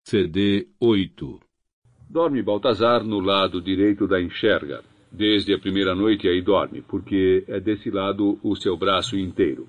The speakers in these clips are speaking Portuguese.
CD 8. Dorme Baltazar no lado direito da enxerga. Desde a primeira noite aí dorme, porque é desse lado o seu braço inteiro.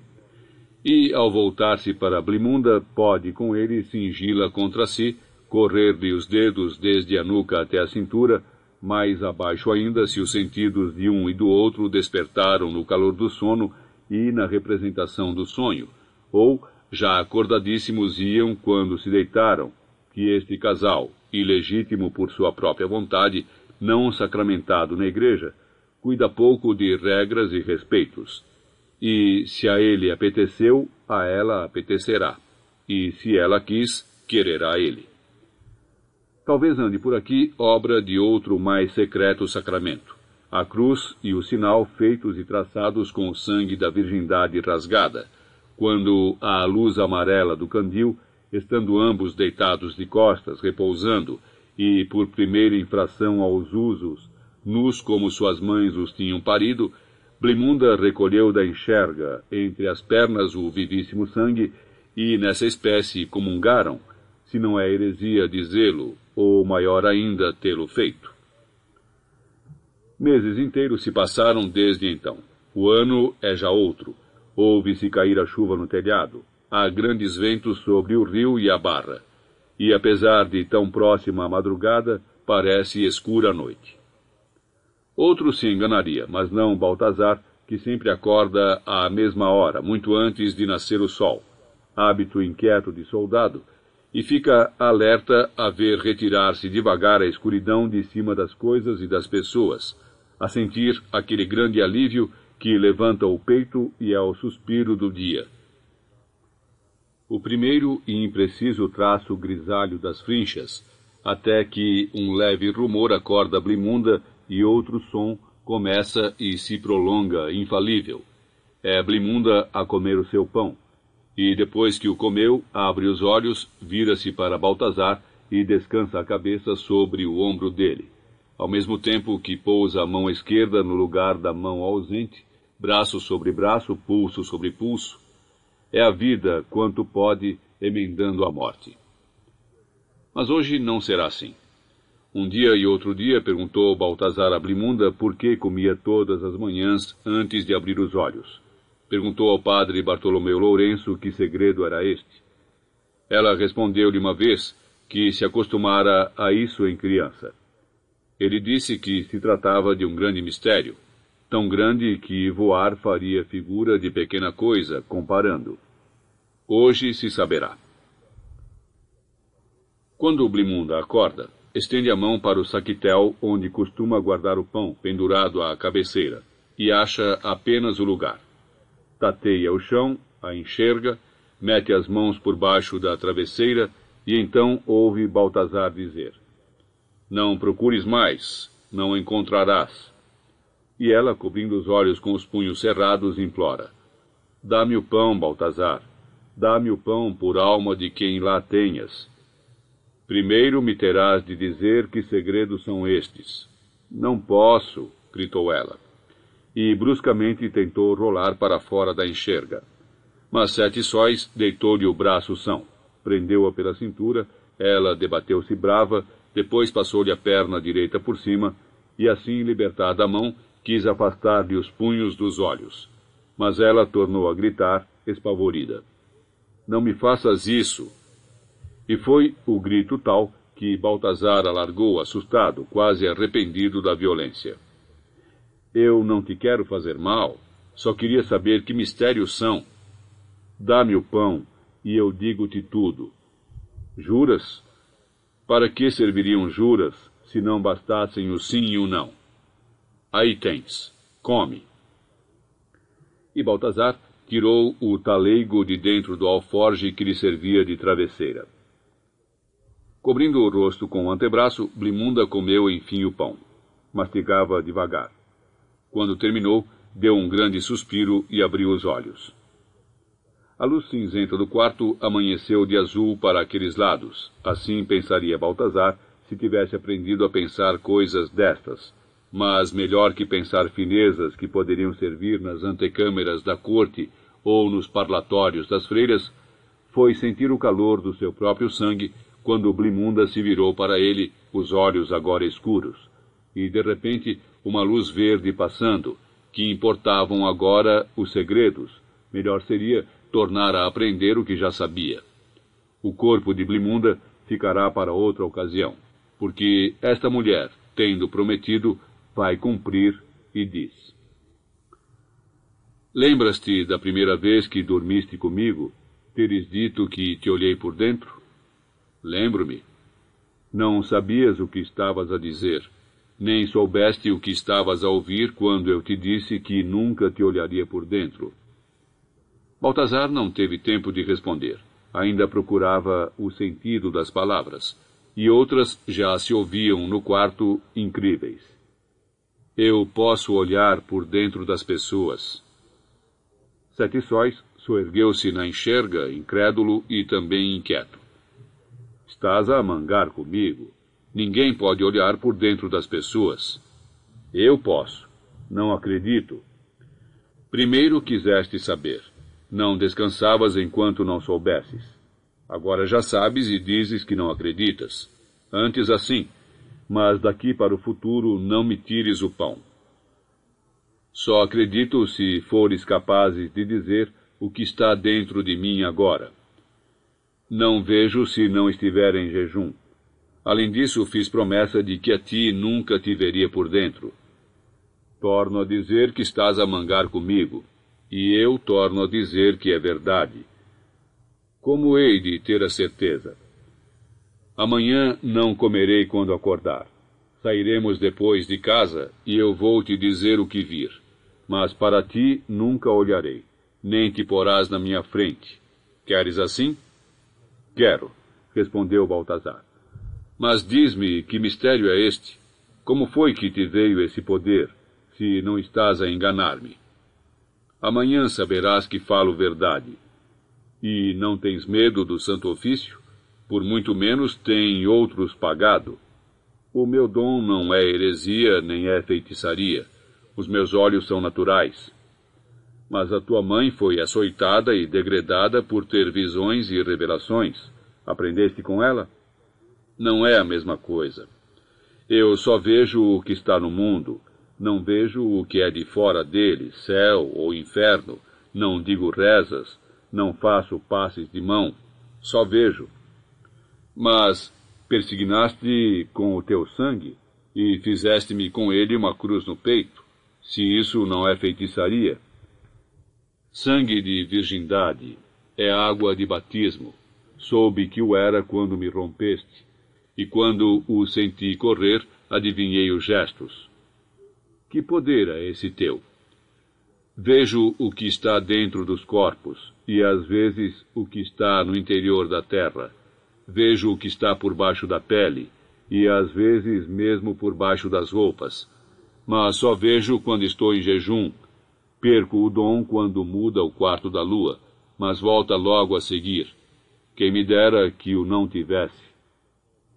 E, ao voltar-se para Blimunda, pode com ele cingi-la contra si, correr-lhe os dedos desde a nuca até a cintura, mais abaixo ainda se os sentidos de um e do outro despertaram no calor do sono e na representação do sonho, ou, já acordadíssimos iam quando se deitaram, que este casal, ilegítimo por sua própria vontade, não sacramentado na igreja, cuida pouco de regras e respeitos. E, se a ele apeteceu, a ela apetecerá. E, se ela quis, quererá ele. Talvez ande por aqui obra de outro mais secreto sacramento, a cruz e o sinal feitos e traçados com o sangue da virgindade rasgada, quando, à luz amarela do candil, estando ambos deitados de costas, repousando, e, por primeira infração aos usos, nus como suas mães os tinham parido, Blimunda recolheu da enxerga entre as pernas o vivíssimo sangue, e nessa espécie comungaram, se não é heresia dizê-lo, ou maior ainda tê-lo feito. Meses inteiros se passaram desde então. O ano é já outro. Ouve-se cair a chuva no telhado. Há grandes ventos sobre o rio e a barra. E, apesar de tão próxima a madrugada, parece escura a noite. Outro se enganaria, mas não Baltazar, que sempre acorda à mesma hora, muito antes de nascer o sol, hábito inquieto de soldado, e fica alerta a ver retirar-se devagar a escuridão de cima das coisas e das pessoas, a sentir aquele grande alívio que levanta o peito e é o suspiro do dia. O primeiro e impreciso traço grisalho das frinchas, até que um leve rumor acorda Blimunda e outro som começa e se prolonga infalível. É Blimunda a comer o seu pão. E depois que o comeu, abre os olhos, vira-se para Baltazar e descansa a cabeça sobre o ombro dele, ao mesmo tempo que pousa a mão esquerda no lugar da mão ausente, braço sobre braço, pulso sobre pulso. É a vida quanto pode, emendando a morte. Mas hoje não será assim. Um dia e outro dia perguntou Baltazar a Blimunda por que comia todas as manhãs antes de abrir os olhos. Perguntou ao padre Bartolomeu Lourenço que segredo era este. Ela respondeu-lhe uma vez que se acostumara a isso em criança. Ele disse que se tratava de um grande mistério, tão grande que voar faria figura de pequena coisa, comparando. Hoje se saberá. Quando Blimunda acorda, estende a mão para o saquitel onde costuma guardar o pão, pendurado à cabeceira, e acha apenas o lugar. Tateia o chão, a enxerga, mete as mãos por baixo da travesseira e então ouve Baltazar dizer: "Não procures mais, não encontrarás." E ela, cobrindo os olhos com os punhos cerrados, implora: "Dá-me o pão, Baltazar, dá-me o pão por alma de quem lá tenhas. Primeiro me terás de dizer que segredos são estes." "Não posso," gritou ela. E bruscamente tentou rolar para fora da enxerga. Mas Sete Sóis deitou-lhe o braço são, prendeu-a pela cintura, ela debateu-se brava, depois passou-lhe a perna direita por cima, e assim, libertada a mão, quis afastar-lhe os punhos dos olhos. Mas ela tornou a gritar, espavorida: "Não me faças isso!" E foi o grito tal que Baltazar alargou assustado, quase arrependido da violência. "Eu não te quero fazer mal, só queria saber que mistérios são. Dá-me o pão, e eu digo-te tudo." "Juras? Para que serviriam juras, se não bastassem o sim e o não? Aí tens, come." E Baltazar tirou o taleigo de dentro do alforge que lhe servia de travesseira. Cobrindo o rosto com o antebraço, Blimunda comeu enfim o pão. Mastigava devagar. Quando terminou, deu um grande suspiro e abriu os olhos. A luz cinzenta do quarto amanheceu de azul para aqueles lados. Assim pensaria Baltazar se tivesse aprendido a pensar coisas destas. Mas melhor que pensar finezas que poderiam servir nas antecâmeras da corte ou nos parlatórios das freiras, foi sentir o calor do seu próprio sangue quando Blimunda se virou para ele, os olhos agora escuros, e de repente uma luz verde passando, que importavam agora os segredos. Melhor seria tornar a aprender o que já sabia. O corpo de Blimunda ficará para outra ocasião, porque esta mulher, tendo prometido, vai cumprir e diz: Lembras-te da primeira vez que dormiste comigo, teres dito que te olhei por dentro? Lembro-me. Não sabias o que estavas a dizer, nem soubeste o que estavas a ouvir quando eu te disse que nunca te olharia por dentro. Baltazar não teve tempo de responder. Ainda procurava o sentido das palavras, e outras já se ouviam no quarto incríveis. Eu posso olhar por dentro das pessoas. Sete Sóis soergueu-se na enxerga, incrédulo e também inquieto. Estás a mangar comigo. Ninguém pode olhar por dentro das pessoas. Eu posso. Não acredito. Primeiro quiseste saber. Não descansavas enquanto não soubesses. Agora já sabes e dizes que não acreditas. Antes assim, mas daqui para o futuro não me tires o pão. Só acredito se fores capazes de dizer o que está dentro de mim agora. Não vejo se não estiver em jejum. Além disso, fiz promessa de que a ti nunca te veria por dentro. Torno a dizer que estás a mangar comigo, e eu torno a dizer que é verdade. Como hei de ter a certeza? Amanhã não comerei quando acordar. Sairemos depois de casa, e eu vou te dizer o que vir. Mas para ti nunca olharei, nem te porás na minha frente. Queres assim? Quero, respondeu Baltazar. Mas diz-me que mistério é este? Como foi que te veio esse poder, se não estás a enganar-me? Amanhã saberás que falo verdade. E não tens medo do santo ofício? Por muito menos tem outros pagado. O meu dom não é heresia, nem é feitiçaria. Os meus olhos são naturais. Mas a tua mãe foi açoitada e degredada por ter visões e revelações. Aprendeste com ela? Não é a mesma coisa. Eu só vejo o que está no mundo. Não vejo o que é de fora dele, céu ou inferno. Não digo rezas. Não faço passes de mão. Só vejo. Mas persignaste com o teu sangue e fizeste-me com ele uma cruz no peito. Se isso não é feitiçaria. Sangue de virgindade é água de batismo. Soube que o era quando me rompeste, e quando o senti correr, adivinhei os gestos. Que poder é esse teu? Vejo o que está dentro dos corpos, e às vezes o que está no interior da terra. Vejo o que está por baixo da pele, e às vezes mesmo por baixo das roupas. Mas só vejo quando estou em jejum. Perco o dom quando muda o quarto da lua, mas volta logo a seguir. Quem me dera que o não tivesse.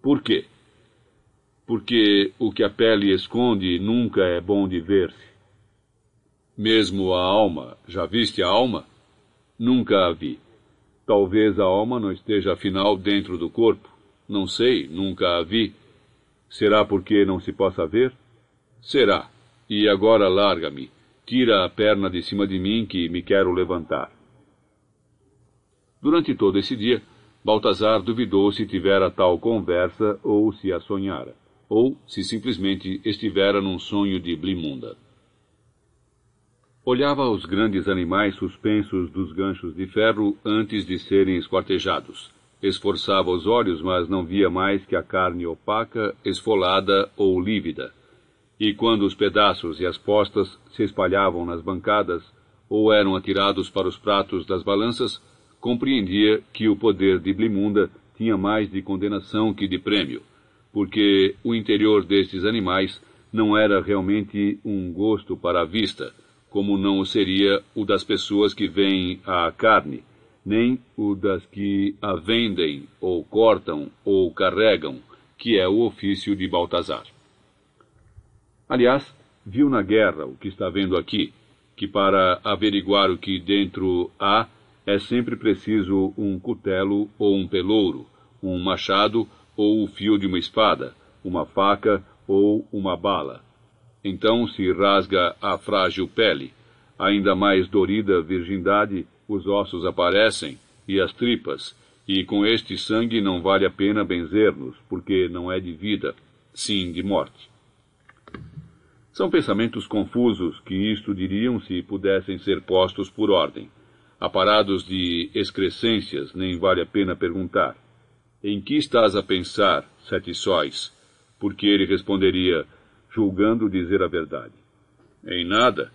Por quê? Porque o que a pele esconde nunca é bom de ver-se. Mesmo a alma, já viste a alma? Nunca a vi. Talvez a alma não esteja afinal dentro do corpo. Não sei, nunca a vi. Será porque não se possa ver? Será. E agora larga-me. Tira a perna de cima de mim que me quero levantar. Durante todo esse dia, Baltazar duvidou se tivera tal conversa ou se a sonhara, ou se simplesmente estivera num sonho de Blimunda. Olhava os grandes animais suspensos dos ganchos de ferro antes de serem esquartejados. Esforçava os olhos, mas não via mais que a carne opaca, esfolada ou lívida. E quando os pedaços e as postas se espalhavam nas bancadas ou eram atirados para os pratos das balanças, compreendia que o poder de Blimunda tinha mais de condenação que de prêmio, porque o interior destes animais não era realmente um gosto para a vista, como não o seria o das pessoas que veem a carne, nem o das que a vendem, ou cortam, ou carregam, que é o ofício de Baltazar. Aliás, viu na guerra o que está vendo aqui, que para averiguar o que dentro há, é sempre preciso um cutelo ou um pelouro, um machado ou o fio de uma espada, uma faca ou uma bala. Então se rasga a frágil pele, ainda mais dorida virgindade, os ossos aparecem, e as tripas, e com este sangue não vale a pena benzer-nos, porque não é de vida, sim de morte. São pensamentos confusos que isto diriam se pudessem ser postos por ordem. Aparados de excrescências, nem vale a pena perguntar. Em que estás a pensar, sete sóis? Porque ele responderia, julgando dizer a verdade. Em nada.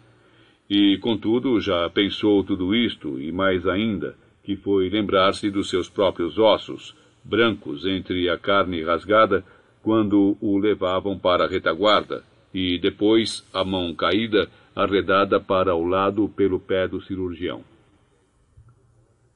E, contudo, já pensou tudo isto, e mais ainda, que foi lembrar-se dos seus próprios ossos, brancos entre a carne rasgada, quando o levavam para a retaguarda, e depois a mão caída, arredada para o lado pelo pé do cirurgião.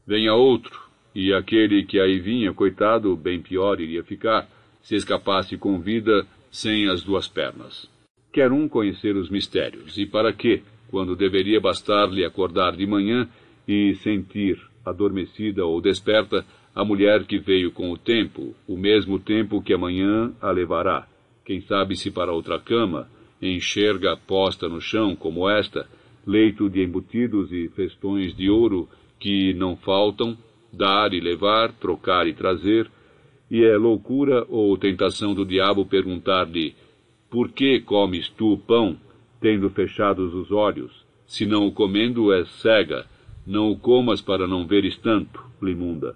Venha outro, e aquele que aí vinha, coitado, bem pior iria ficar, se escapasse com vida sem as duas pernas. Quer um conhecer os mistérios, e para quê, quando deveria bastar-lhe acordar de manhã e sentir, adormecida ou desperta, a mulher que veio com o tempo, o mesmo tempo que amanhã a levará, quem sabe se para outra cama, enxerga posta no chão como esta, leito de embutidos e festões de ouro que não faltam, dar e levar, trocar e trazer, e é loucura ou tentação do diabo perguntar-lhe, por que comes tu pão, tendo fechados os olhos, se não o comendo és cega, não o comas para não veres tanto, Blimunda,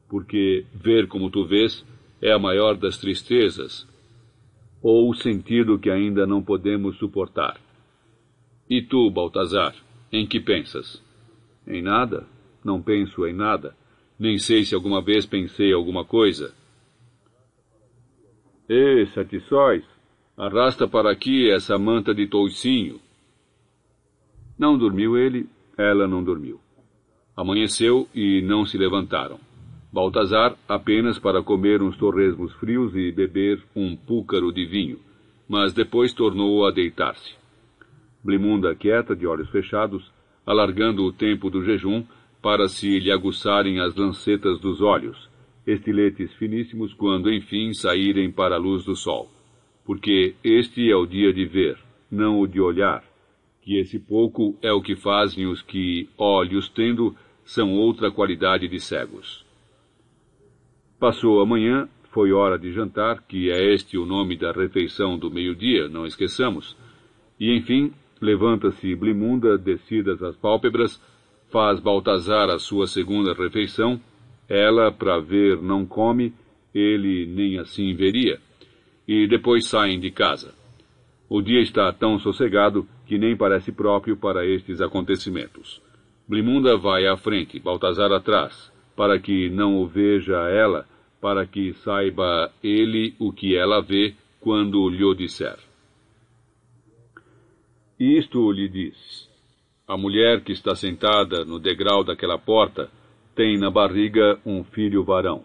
porque ver como tu vês é a maior das tristezas, ou o sentido que ainda não podemos suportar. E tu, Baltazar, em que pensas? Em nada, não penso em nada, nem sei se alguma vez pensei alguma coisa. Sete sóis, arrasta para aqui essa manta de toucinho. Não dormiu ele, ela não dormiu. Amanheceu e não se levantaram. Baltazar apenas para comer uns torresmos frios e beber um púcaro de vinho, mas depois tornou a deitar-se. Blimunda quieta, de olhos fechados, alargando o tempo do jejum para se lhe aguçarem as lancetas dos olhos, estiletes finíssimos quando enfim saírem para a luz do sol, porque este é o dia de ver, não o de olhar, que esse pouco é o que fazem os que, olhos tendo, são outra qualidade de cegos. Passou a manhã, foi hora de jantar, que é este o nome da refeição do meio-dia, não esqueçamos, e enfim, levanta-se Blimunda, descidas as pálpebras, faz Baltazar a sua segunda refeição, ela, para ver, não come, ele nem assim veria, e depois saem de casa. O dia está tão sossegado que nem parece próprio para estes acontecimentos. Blimunda vai à frente, Baltazar atrás, para que não o veja ela, para que saiba ele o que ela vê quando lhe disser. Isto lhe diz. A mulher que está sentada no degrau daquela porta tem na barriga um filho varão,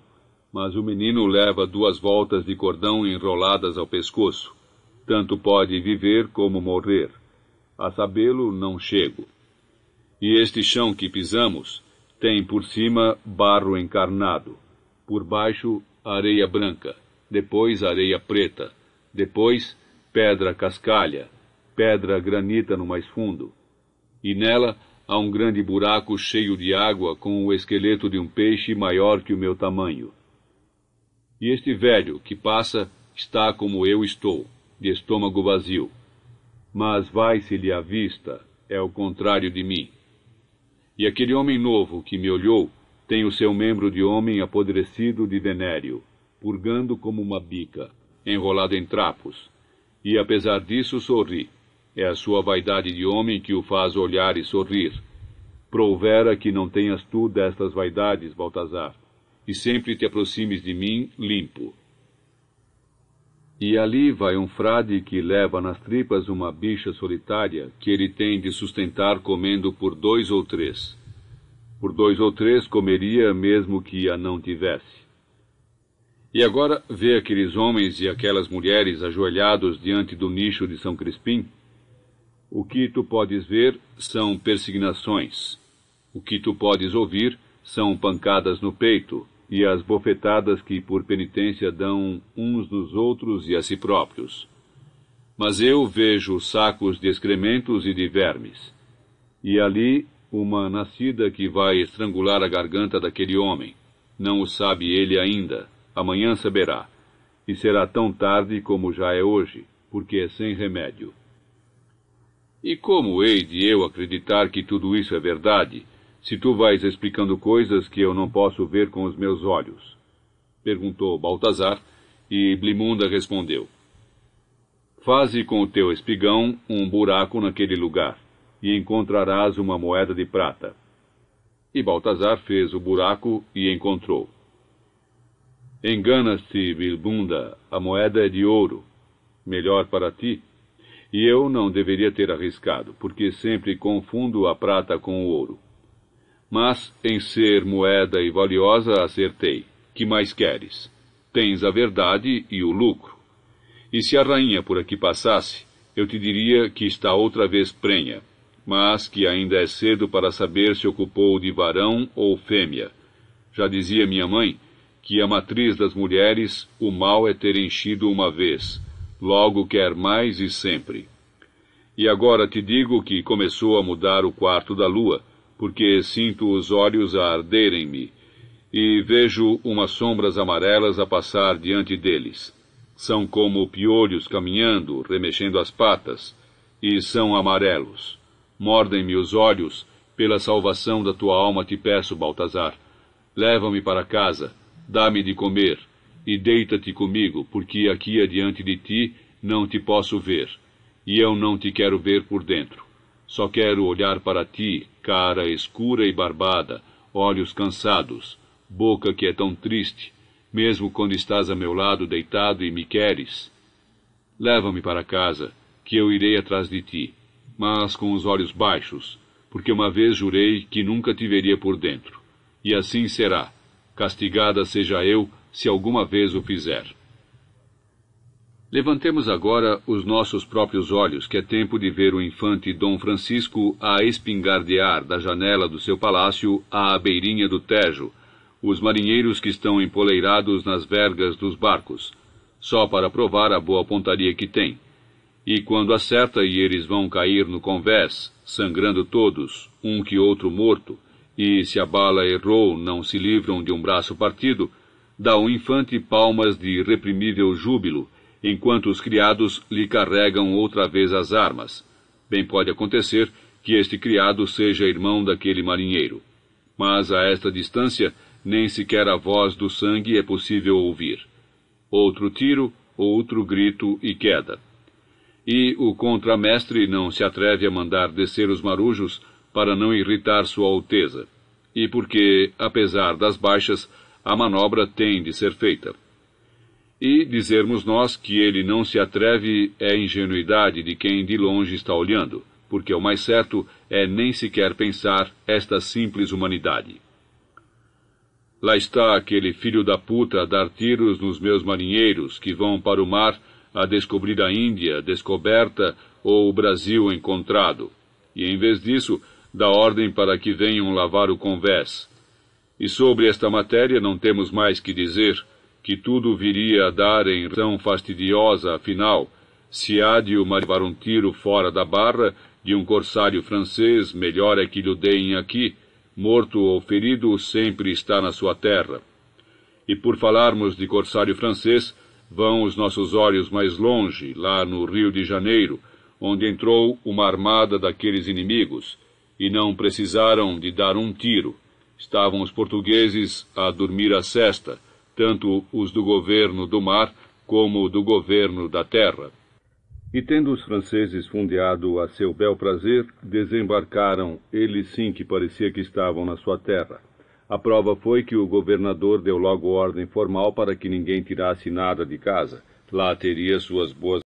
mas o menino leva 2 voltas de cordão enroladas ao pescoço. Tanto pode viver como morrer. A sabê-lo não chego. E este chão que pisamos tem por cima barro encarnado, por baixo areia branca, depois areia preta, depois pedra cascalha, pedra granita no mais fundo. E nela há um grande buraco cheio de água com o esqueleto de um peixe maior que o meu tamanho. E este velho que passa está como eu estou, de estômago vazio. Mas vai-se-lhe a vista, é o contrário de mim. E aquele homem novo que me olhou tem o seu membro de homem apodrecido de venéreo, purgando como uma bica, enrolado em trapos, e apesar disso sorri. É a sua vaidade de homem que o faz olhar e sorrir. Provera que não tenhas tu destas vaidades, Baltazar, e sempre te aproximes de mim limpo. E ali vai um frade que leva nas tripas uma bicha solitária que ele tem de sustentar comendo por 2 ou 3. Por 2 ou 3 comeria mesmo que a não tivesse. E agora vê aqueles homens e aquelas mulheres ajoelhados diante do nicho de São Crispim. O que tu podes ver são persignações. O que tu podes ouvir são pancadas no peito, e as bofetadas que por penitência dão uns nos outros e a si próprios. Mas eu vejo sacos de excrementos e de vermes, e ali uma nascida que vai estrangular a garganta daquele homem. Não o sabe ele ainda, amanhã saberá, e será tão tarde como já é hoje, porque é sem remédio. E como hei de eu acreditar que tudo isso é verdade, se tu vais explicando coisas que eu não posso ver com os meus olhos? Perguntou Baltazar, e Blimunda respondeu: Faze com o teu espigão um buraco naquele lugar, e encontrarás uma moeda de prata. E Baltazar fez o buraco e encontrou. Engana-te, Blimunda, a moeda é de ouro, melhor para ti, e eu não deveria ter arriscado, porque sempre confundo a prata com o ouro. Mas, em ser moeda e valiosa, acertei. Que mais queres? Tens a verdade e o lucro. E se a rainha por aqui passasse, eu te diria que está outra vez prenha, mas que ainda é cedo para saber se ocupou de varão ou fêmea. Já dizia minha mãe que a matriz das mulheres, o mal é ter enchido uma vez, logo quer mais e sempre. E agora te digo que começou a mudar o quarto da lua, porque sinto os olhos a arderem-me, e vejo umas sombras amarelas a passar diante deles. São como piolhos caminhando, remexendo as patas, e são amarelos. Mordem-me os olhos, pela salvação da tua alma te peço, Baltazar. Leva-me para casa, dá-me de comer, e deita-te comigo, porque aqui adiante de ti não te posso ver, e eu não te quero ver por dentro. Só quero olhar para ti, cara escura e barbada, olhos cansados, boca que é tão triste, mesmo quando estás a meu lado deitado e me queres. Leva-me para casa, que eu irei atrás de ti, mas com os olhos baixos, porque uma vez jurei que nunca te veria por dentro. E assim será, castigada seja eu, se alguma vez o fizer. Levantemos agora os nossos próprios olhos, que é tempo de ver o infante Dom Francisco a espingardear da janela do seu palácio à beirinha do Tejo os marinheiros que estão empoleirados nas vergas dos barcos, só para provar a boa pontaria que tem. E quando acerta e eles vão cair no convés, sangrando todos, um que outro morto, e se a bala errou não se livram de um braço partido, dá o infante palmas de irreprimível júbilo, enquanto os criados lhe carregam outra vez as armas. Bem pode acontecer que este criado seja irmão daquele marinheiro. Mas a esta distância, nem sequer a voz do sangue é possível ouvir. Outro tiro, outro grito e queda. E o contramestre não se atreve a mandar descer os marujos para não irritar sua alteza, e porque, apesar das baixas, a manobra tem de ser feita. E dizermos nós que ele não se atreve é ingenuidade de quem de longe está olhando, porque o mais certo é nem sequer pensar esta simples humanidade. Lá está aquele filho da puta a dar tiros nos meus marinheiros que vão para o mar a descobrir a Índia descoberta ou o Brasil encontrado, e em vez disso dá ordem para que venham lavar o convés. E sobre esta matéria não temos mais que dizer, que tudo viria a dar em tão fastidiosa, afinal, se há de o levar um tiro fora da barra de um corsário francês, melhor é que lhe deem aqui, morto ou ferido sempre está na sua terra. E por falarmos de corsário francês, vão os nossos olhos mais longe, lá no Rio de Janeiro, onde entrou uma armada daqueles inimigos, e não precisaram de dar um tiro. Estavam os portugueses a dormir a sesta, tanto os do governo do mar como do governo da terra. E tendo os franceses fundeado a seu bel prazer, desembarcaram, eles sim que parecia que estavam na sua terra. A prova foi que o governador deu logo ordem formal para que ninguém tirasse nada de casa. Lá teria suas boas